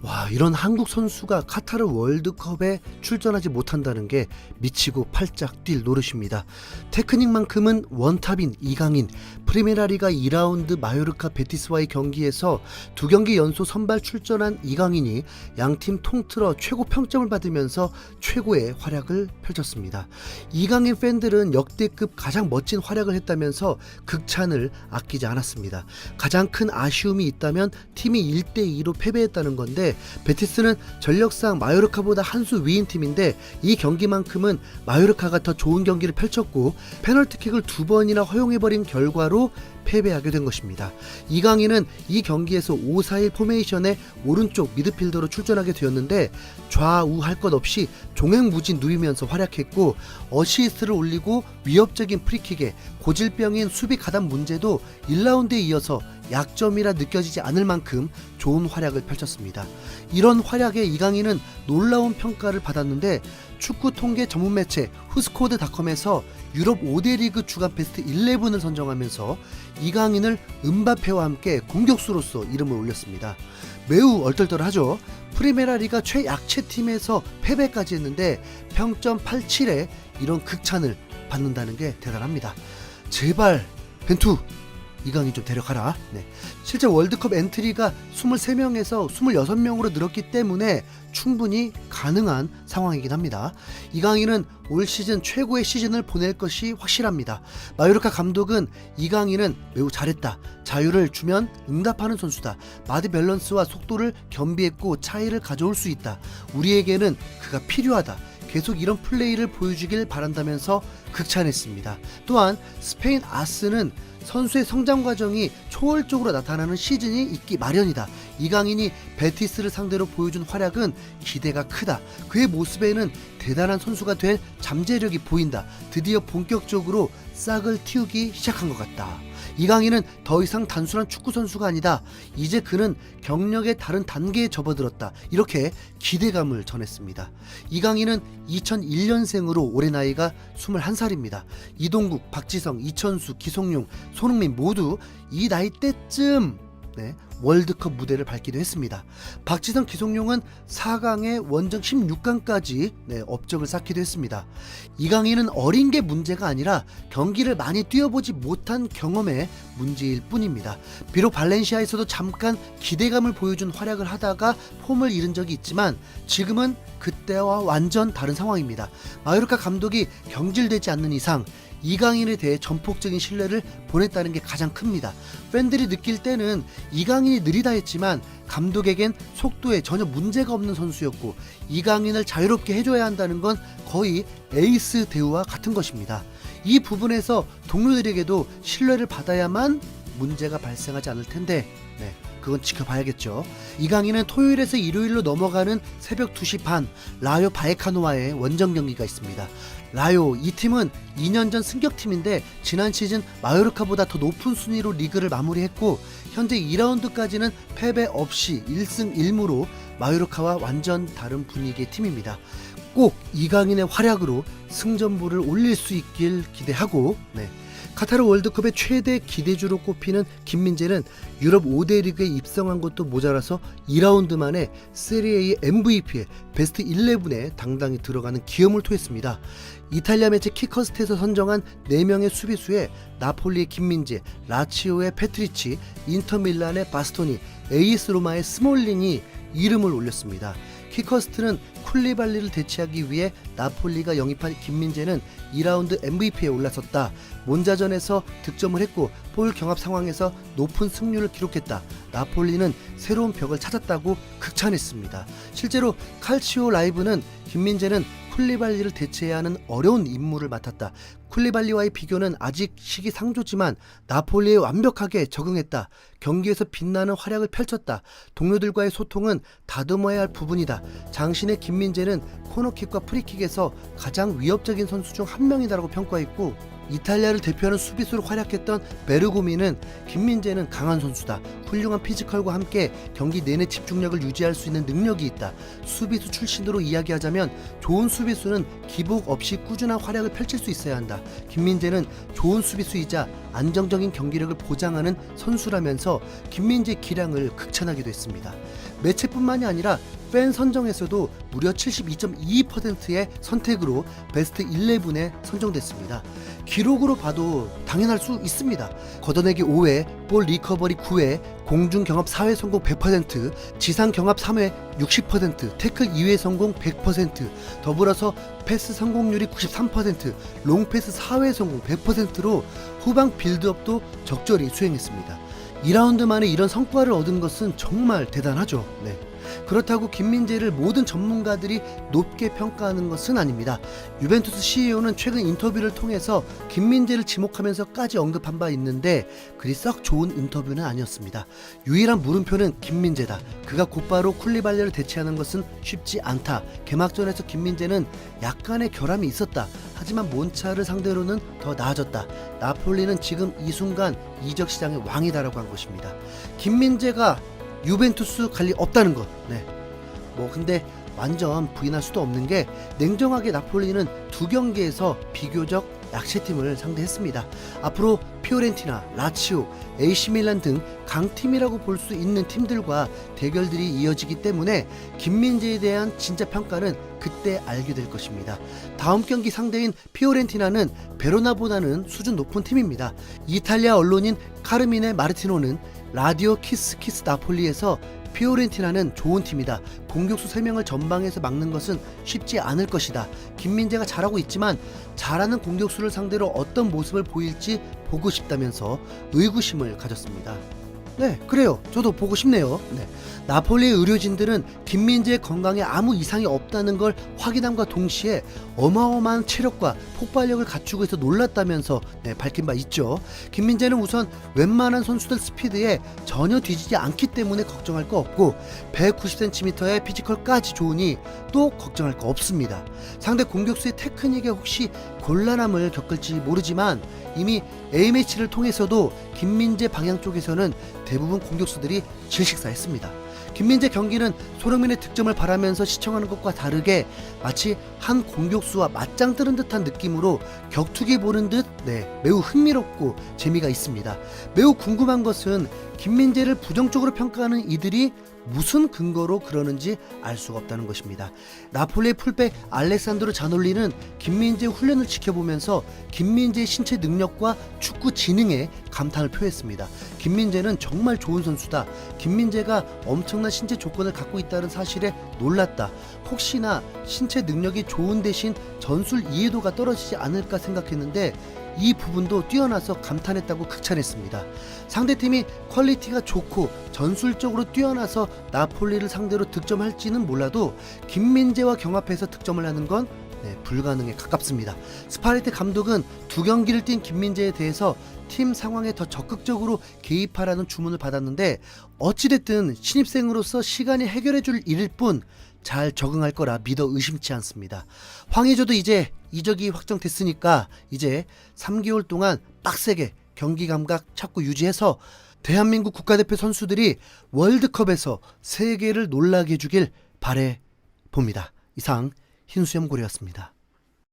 와, 이런 한국 선수가 카타르 월드컵에 출전하지 못한다는 게 미치고 팔짝 뛸 노릇입니다. 테크닉만큼은 원탑인 이강인, 프리메라리가 2라운드 마요르카 베티스와의 경기에서 2경기 연속 선발 출전한 이강인이 양팀 통틀어 최고 평점을 받으면서 최고의 활약을 펼쳤습니다. 이강인 팬들은 역대급 가장 멋진 활약을 했다면서 극찬을 아끼지 않았습니다. 가장 큰 아쉬움이 있다면 팀이 1대2로 패배했다는 건데, 베티스는 전력상 마요르카보다 한 수 위인 팀인데 이 경기만큼은 마요르카가 더 좋은 경기를 펼쳤고 페널티킥을 2번이나 허용해버린 결과로 패배하게 된 것입니다. 이강인은 이 경기에서 5-4-1 포메이션의 오른쪽 미드필더로 출전하게 되었는데 좌우 할 것 없이 종횡무진 누비면서 활약했고, 어시스트를 올리고 위협적인 프리킥에 고질병인 수비 가담 문제도 1라운드에 이어서 약점이라 느껴지지 않을 만큼 좋은 활약을 펼쳤습니다. 이런 활약에 이강인은 놀라운 평가를 받았는데, 축구 통계 전문 매체 후스코드닷컴에서 유럽 5대 리그 주간 베스트 11을 선정하면서 이강인을 음바페와 함께 공격수로서 이름을 올렸습니다. 매우 얼떨떨하죠. 프리메라리가 최약체 팀에서 패배까지 했는데 평점 87에 이런 극찬을 받는다는 게 대단합니다. 제발 벤투 이강인 좀 데려가라. 실제 월드컵 엔트리가 23명에서 26명으로 늘었기 때문에 충분히 가능한 상황이긴 합니다. 이강인은 올 시즌 최고의 시즌을 보낼 것이 확실합니다. 마요르카 감독은 이강인은 매우 잘했다, 자유를 주면 응답하는 선수다, 바디 밸런스와 속도를 겸비했고 차이를 가져올 수 있다, 우리에게는 그가 필요하다, 계속 이런 플레이를 보여주길 바란다면서 극찬했습니다. 또한 스페인 아스는 선수의 성장 과정이 초월적으로 나타나는 시즌이 있기 마련이다. 이강인이 베티스를 상대로 보여준 활약은 기대가 크다. 그의 모습에는 대단한 선수가 될 잠재력이 보인다. 드디어 본격적으로 싹을 틔우기 시작한 것 같다. 이강인은 더 이상 단순한 축구 선수가 아니다. 이제 그는 경력의 다른 단계에 접어들었다. 이렇게 기대감을 전했습니다. 이강인은 2001년생으로 올해 나이가 21살입니다. 이동국, 박지성, 이천수, 기성용, 손흥민 모두 이 나이 때쯤 월드컵 무대를 밟기도 했습니다. 박지성, 기성용은 4강에 원정 16강까지 업적을 쌓기도 했습니다. 이강인은 어린 게 문제가 아니라 경기를 많이 뛰어보지 못한 경험의 문제일 뿐입니다. 비록 발렌시아에서도 잠깐 기대감을 보여준 활약을 하다가 폼을 잃은 적이 있지만 지금은 그때와 완전 다른 상황입니다. 마요르카 감독이 경질되지 않는 이상 이강인에 대해 전폭적인 신뢰를 보냈다는 게 가장 큽니다. 팬들이 느낄 때는 이강인이 느리다 했지만 감독에겐 속도에 전혀 문제가 없는 선수였고, 이강인을 자유롭게 해줘야 한다는 건 거의 에이스 대우와 같은 것입니다. 이 부분에서 동료들에게도 신뢰를 받아야만 문제가 발생하지 않을 텐데 그건 지켜봐야겠죠. 이강인은 토요일에서 일요일로 넘어가는 새벽 2시 반 라요 바에카노와의 원정 경기가 있습니다. 라요, 이 팀은 2년 전 승격팀인데 지난 시즌 마요르카보다 더 높은 순위로 리그를 마무리했고 현재 2라운드까지는 패배 없이 1승 1무로 마요르카와 완전 다른 분위기의 팀입니다. 꼭 이강인의 활약으로 승전보를 올릴 수 있길 기대하고, 카타르 월드컵의 최대 기대주로 꼽히는 김민재는 유럽 5대 리그에 입성한 것도 모자라서 2라운드 만에 세리에의 MVP에 베스트 11에 당당히 들어가는 기염을 토했습니다. 이탈리아 매체 키커스트에서 선정한 4명의 수비수에 나폴리의 김민재, 라치오의 페트리치, 인터밀란의 바스토니, AS 로마의 스몰링이 이름을 올렸습니다. 키커스트는 쿨리발리를 대체하기 위해 나폴리가 영입한 김민재는 2라운드 MVP에 올라섰다. 몬자전에서 득점을 했고 볼 경합 상황에서 높은 승률을 기록했다. 나폴리는 새로운 벽을 찾았다고 극찬했습니다. 실제로 칼치오 라이브는 김민재는 쿨리발리를 대체해야 하는 어려운 임무를 맡았다. 쿨리발리와의 비교는 아직 시기상조지만 나폴리에 완벽하게 적응했다. 경기에서 빛나는 활약을 펼쳤다. 동료들과의 소통은 다듬어야 할 부분이다. 장신의 김민재는 코너킥과 프리킥에서 가장 위협적인 선수 중 한 명이다라고 평가했고, 이탈리아를 대표하는 수비수로 활약했던 베르고미는 김민재는 강한 선수다. 훌륭한 피지컬과 함께 경기 내내 집중력을 유지할 수 있는 능력이 있다. 수비수 출신으로 이야기하자면 좋은 수비수는 기복 없이 꾸준한 활약을 펼칠 수 있어야 한다. 김민재는 좋은 수비수이자 안정적인 경기력을 보장하는 선수라면서 김민재의 기량을 극찬하기도 했습니다. 매체뿐만이 아니라 팬 선정에서도 무려 72.22%의 선택으로 베스트 11에 선정됐습니다. 기록으로 봐도 당연할 수 있습니다. 걷어내기 5회, 볼 리커버리 9회, 공중 경합 4회 성공 100%, 지상 경합 3회 60%, 태클 2회 성공 100%, 더불어서 패스 성공률이 93%, 롱패스 4회 성공 100%로 후방 빌드업도 적절히 수행했습니다. 2라운드 만에 이런 성과를 얻은 것은 정말 대단하죠. 네. 그렇다고 김민재를 모든 전문가들이 높게 평가하는 것은 아닙니다. 유벤투스 CEO는 최근 인터뷰를 통해서 김민재를 지목하면서까지 언급한 바 있는데 그리 썩 좋은 인터뷰는 아니었습니다. 유일한 물음표는 김민재다. 그가 곧바로 쿨리발리를 대체하는 것은 쉽지 않다. 개막전에서 김민재는 약간의 결함이 있었다. 하지만 몬차를 상대로는 더 나아졌다. 나폴리는 지금 이 순간 이적 시장의 왕이다라고 한 것입니다. 김민재가 유벤투스 갈 리 없다는 것. 네. 근데 완전 부인할 수도 없는 게 냉정하게 나폴리는 두 경기에서 비교적 약체팀을 상대했습니다. 앞으로 피오렌티나, 라치오, AC 밀란 등 강팀이라고 볼 수 있는 팀들과 대결들이 이어지기 때문에 김민재에 대한 진짜 평가는 그때 알게 될 것입니다. 다음 경기 상대인 피오렌티나는 베로나보다는 수준 높은 팀입니다. 이탈리아 언론인 카르미네 마르티노는 라디오 키스 나폴리에서 피오렌티나는 좋은 팀이다. 공격수 3명을 전방에서 막는 것은 쉽지 않을 것이다. 김민재가 잘하고 있지만 잘하는 공격수를 상대로 어떤 모습을 보일지 보고 싶다면서 의구심을 가졌습니다. 네, 그래요. 저도 보고 싶네요. 네. 나폴리의 의료진들은 김민재의 건강에 아무 이상이 없다는 걸 확인함과 동시에 어마어마한 체력과 폭발력을 갖추고 있어 놀랐다면서 밝힌 바 있죠. 김민재는 우선 웬만한 선수들 스피드에 전혀 뒤지지 않기 때문에 걱정할 거 없고 190cm의 피지컬까지 좋으니 또 걱정할 거 없습니다. 상대 공격수의 테크닉에 혹시 곤란함을 겪을지 모르지만 이미 A매치를 통해서도 김민재 방향 쪽에서는 대부분 공격수들이 질식사했습니다. 김민재 경기는 손흥민의 득점을 바라면서 시청하는 것과 다르게 마치 한 공격수와 맞짱 뜨는 듯한 느낌으로 격투기 보는 듯 매우 흥미롭고 재미가 있습니다. 매우 궁금한 것은 김민재를 부정적으로 평가하는 이들이 무슨 근거로 그러는지 알 수가 없다는 것입니다. 나폴리의 풀백 알레산드로 자놀리는 김민재의 훈련을 지켜보면서 김민재의 신체 능력과 축구 지능에 감탄을 표했습니다. 김민재는 정말 좋은 선수다. 김민재가 엄청난 신체 조건을 갖고 있다는 사실에 놀랐다. 혹시나 신체 능력이 좋은 대신 전술 이해도가 떨어지지 않을까 생각했는데 이 부분도 뛰어나서 감탄했다고 극찬했습니다. 상대팀이 퀄리티가 좋고 전술적으로 뛰어나서 나폴리를 상대로 득점할지는 몰라도 김민재와 경합해서 득점을 하는 건 불가능에 가깝습니다. 스파레티 감독은 두 경기를 뛴 김민재에 대해서 팀 상황에 더 적극적으로 개입하라는 주문을 받았는데 어찌됐든 신입생으로서 시간이 해결해줄 일일 뿐 잘 적응할 거라 믿어 의심치 않습니다. 황의조도 이제 이적이 확정됐으니까 이제 3개월 동안 빡세게 경기 감각 찾고 유지해서 대한민국 국가대표 선수들이 월드컵에서 세계를 놀라게 해주길 바래 봅니다. 이상 흰수염고래였습니다.